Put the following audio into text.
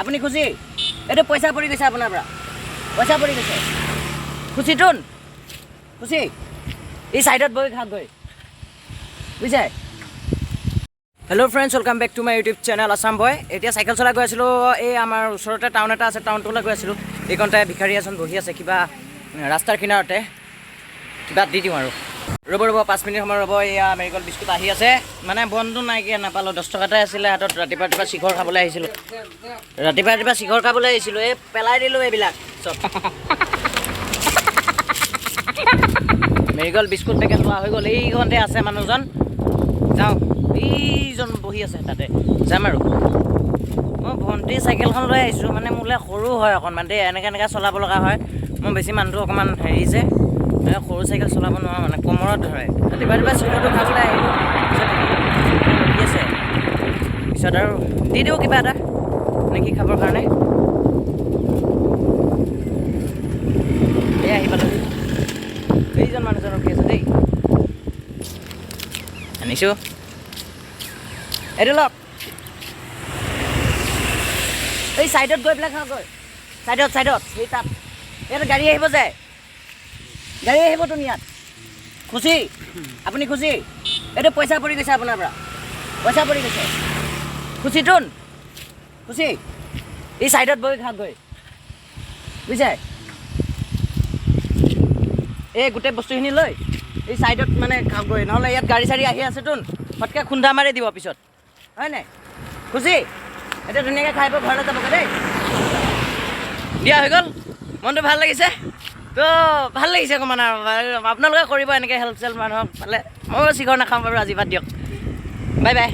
আপুনি খুচি এইটো পইচা পৰি গৈছে আপোনাৰ পৰা পইচা পৰি গৈছে খুচিটোন খুচি এই সাইডত বহি খাক গৈ বুঝছে hello' friends welcome back to my YouTube channel Assam boy এতিয়া চাইকেল চলাই গৈ আছিলোঁ এই আমাৰ ওচৰতে টাউন এটা আছে টাউনটোলৈ গৈ আছিলোঁ এইকণতে ভিখাৰী এজন বহি আছে কিবা ৰাস্তাৰ কিনাৰতে কিবা দি দিওঁ আৰু ৰ'ব 5 মিনিট সময় ৰ'ব এয়া মেৰিগল বিস্কুট আহি আছে মানে বন্ধু নাইকিয়া নাপালোঁ 10 টকাতে আছিলে হাতত ৰাতিপুৱা শিখৰ খাবলৈ আহিছিলোঁ ৰাতিপুৱা শিখৰ খাবলৈ আহিছিলোঁ এই পেলাই দিলোঁ এইবিলাক চব মেৰিগল বিস্কুট পেকেট লোৱা হৈ গ'ল এইখনতে আছে মানুহজন যাওঁ এইজন বহি আছে তাতে যাম আৰু মই ভণ্টি চাইকেলখন লৈ আহিছোঁ মানে মোলৈ সৰু হয় অকণমান দেই এনেকৈ চলাব লগা হয় মই বেছি মানুহটো অকণমান হেৰি যে সৰু চাইকেল চলাব নোৱাৰোঁ মানে কমৰত ধৰে ৰাতিপুৱা চিখৰটো খাবলৈ আহিলোঁ বহি আছে পিছত আৰু দি দিওঁ কিবা এটা নেকি খাবৰ কাৰণে এই আহি পালোঁ এইজন মানুহজন ৰখি আছে দেই আনিছোঁ এইটো লওক এই চাইডত গৈ পেলাই খাওঁ গৈ চাইডত সেই তাত ইয়াত গাড়ী আহিব যায় গাড়ী আহিবতো ইয়াত খুচি আপুনি খুচি এইটো পইচা পৰি গৈছে আপোনাৰ পৰা পইচা পৰি গৈছে খুচিটোন খুচি এই চাইডত বহি খাওক গৈ বুজিছে এই গোটেই বস্তুখিনি লৈ এই চাইডত মানে খাওক গৈ নহ'লে ইয়াত গাড়ী চাড়ী আহি আছেতোন ফটকৈ খুন্দা মাৰি দিব পিছত হয় নাই খুচি এতিয়া ধুনীয়াকৈ খাই বৈ ঘৰলৈ যাবগৈ দেই দিয়া হৈ গ'ল মনটো ভাল লাগিছে তো ভাল লাগিছে অকণমান আৰু আপোনালোকে কৰিব এনেকৈ হেল্প চেল্প মানুহক পালে ময়ো চিখৰ নাখাওঁ বাৰু আজি বাদ দিয়ক বাই বাই